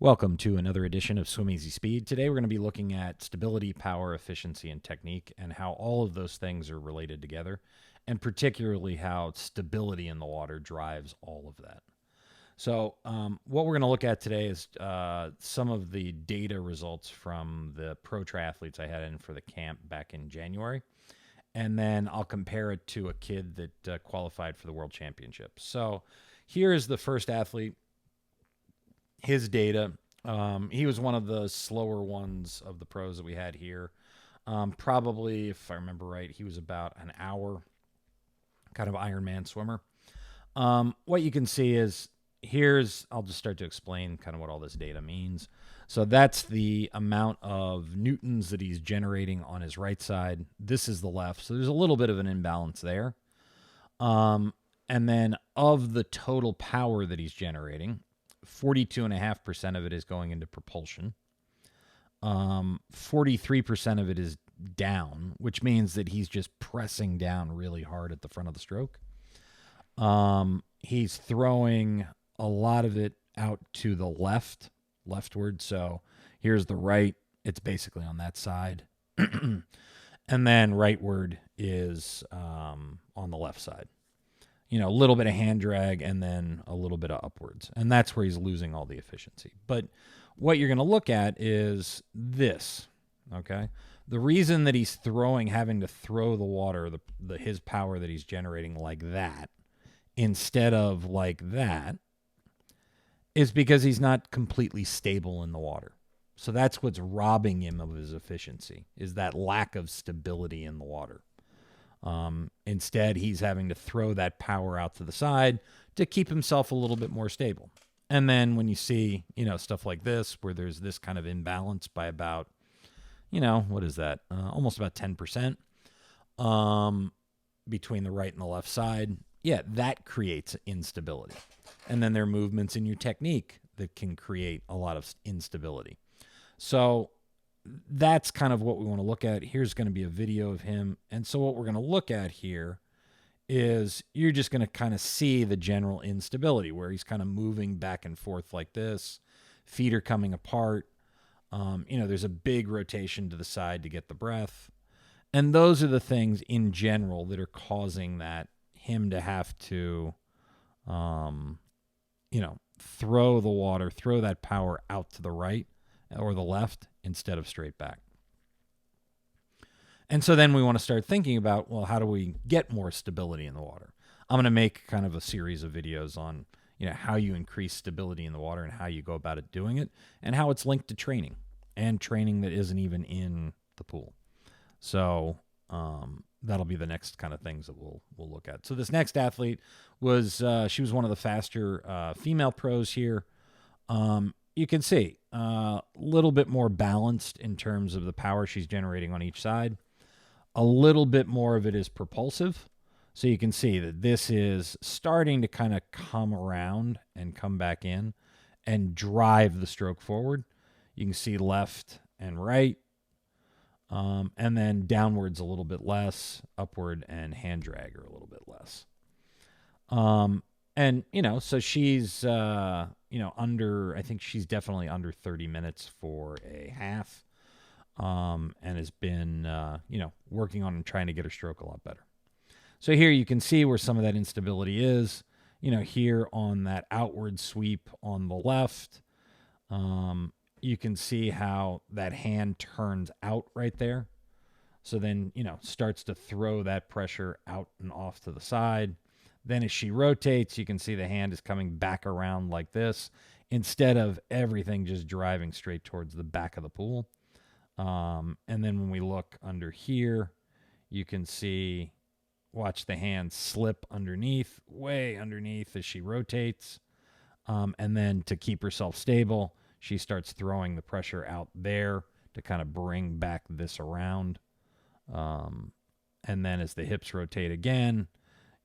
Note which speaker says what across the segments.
Speaker 1: Welcome to another edition of Swim Easy Speed. Today we're going to be looking at stability, power, efficiency, and technique, and how all of those things are related together, and particularly how stability in the water drives all of that. So what we're going to look at today is some of the data results from the pro triathletes I had in for the camp back in January, and then I'll compare it to a kid that qualified for the World Championships. So here's the first athlete. His data. He was one of the slower ones of the pros that we had here. Probably, if I remember right, he was about an hour, kind of Ironman swimmer. What you can see is I'll just start to explain kind of what all this data means. So that's the amount of newtons that he's generating on his right side. This is the left. So there's a little bit of an imbalance there. And then of the total power that he's generating, 42.5% of it is going into propulsion. 43% of it is down, which means that he's just pressing down really hard at the front of the stroke. He's throwing a lot of it out to the leftward. So here's the right. It's basically on that side. And then rightward is on the left side. A little bit of hand drag and then a little bit of upwards. And that's where he's losing all the efficiency. But what you're going to look at is this, okay? The reason that he's having to throw the water, his power that he's generating like that, instead of like that, is because he's not completely stable in the water. So that's what's robbing him of his efficiency, is that lack of stability in the water. Instead, he's having to throw that power out to the side to keep himself a little bit more stable. And then when you see, stuff like this, where there's this kind of imbalance by about, what is that? Almost about 10%, between the right and the left side. Yeah, that creates instability. And then there are movements in your technique that can create a lot of instability. So that's kind of what we want to look at. Here's going to be a video of him. And so what we're going to look at here is you're just going to kind of see the general instability where he's kind of moving back and forth like this. Feet are coming apart. There's a big rotation to the side to get the breath. And those are the things in general that are causing him to have to, throw that power out to the right or the left instead of straight back. And so then we want to start thinking about, well, how do we get more stability in the water? I'm going to make kind of a series of videos on, how you increase stability in the water and how you go about it doing it and how it's linked to training and training that isn't even in the pool. So that'll be the next kind of things that we'll look at. So this next athlete she was one of the faster female pros here. You can see a little bit more balanced in terms of the power she's generating on each side. A little bit more of it is propulsive. So you can see that this is starting to kind of come around and come back in and drive the stroke forward. You can see left and right. And then downwards a little bit less, upward and hand drag are a little bit less. And, so she's, I think she's definitely under 30 minutes for a half, and has been, working on and trying to get her stroke a lot better. So here you can see where some of that instability is, here on that outward sweep on the left. You can see how that hand turns out right there. So then, starts to throw that pressure out and off to the side. Then as she rotates, you can see the hand is coming back around like this instead of everything just driving straight towards the back of the pool. And then when we look under here, you can see, watch the hand slip way underneath as she rotates. And then to keep herself stable, she starts throwing the pressure out there to kind of bring back this around. And then as the hips rotate again,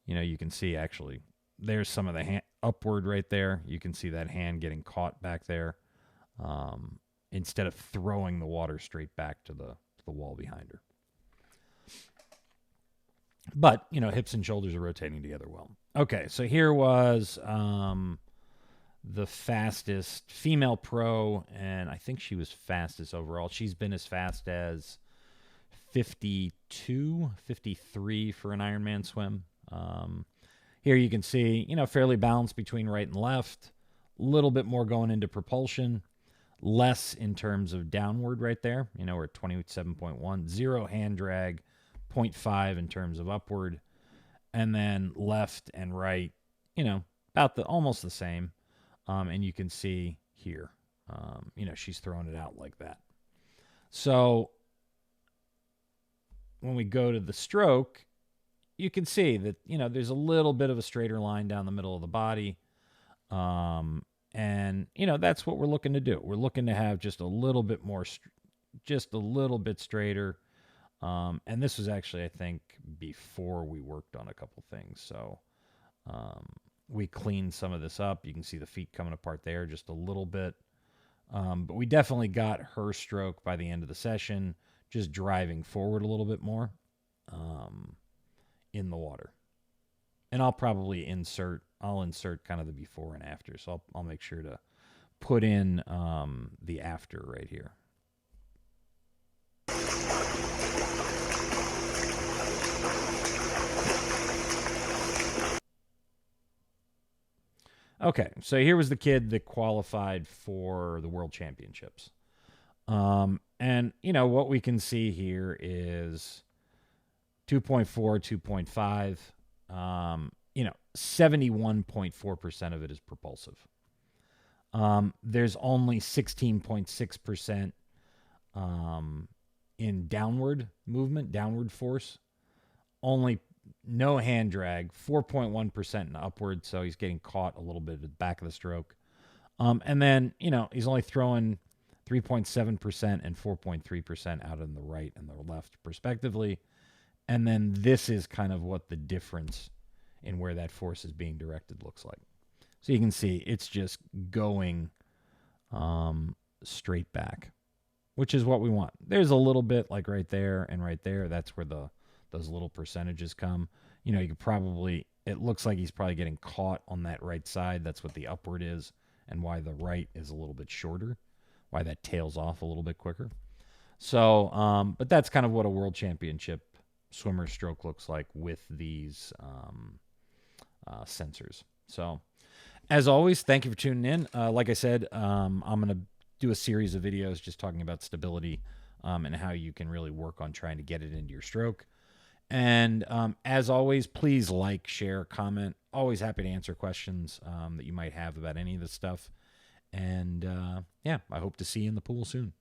Speaker 1: you can see actually there's some of the hand upward right there. You can see that hand getting caught back there, instead of throwing the water straight back to the wall behind her. But, hips and shoulders are rotating together well. Okay, so here was the fastest female pro, and I think she was fastest overall. She's been as fast as 52, 53 for an Ironman swim. Here you can see, fairly balanced between right and left. A little bit more going into propulsion, less in terms of downward right there. We're at 27.1, 0 hand drag, 0.5 in terms of upward, and then left and right, about almost the same. And you can see here, she's throwing it out like that. So when we go to the stroke, you can see that, there's a little bit of a straighter line down the middle of the body. And, that's what we're looking to do. We're looking to have just a little bit more, just a little bit straighter. And this was actually, I think, before we worked on a couple things. So we cleaned some of this up. You can see the feet coming apart there just a little bit. But we definitely got her stroke by the end of the session, just driving forward a little bit more in the water. And I'll probably insert kind of the before and after. So I'll make sure to put in the after right here. Okay, so here was the kid that qualified for the World Championships. And, what we can see here is 2.4, 2.5. 71.4% of it is propulsive. There's only 16.6% in downward movement, downward force. Only no hand drag, 4.1% in upward, so he's getting caught a little bit at the back of the stroke. And then, he's only throwing 3.7% and 4.3% out in the right and the left, respectively. And then this is kind of what the difference in where that force is being directed looks like. So you can see it's just going straight back, which is what we want. There's a little bit like right there and right there. That's where those little percentages come. You could probably, it looks like he's probably getting caught on that right side. That's what the upward is and why the right is a little bit shorter, why that tails off a little bit quicker. So, but that's kind of what a world championship swimmer stroke looks like with these sensors. So as always, thank you for tuning in. Like I said, I'm going to do a series of videos just talking about stability and how you can really work on trying to get it into your stroke. And as always, please like, share, comment. Always happy to answer questions that you might have about any of this stuff. And yeah, I hope to see you in the pool soon.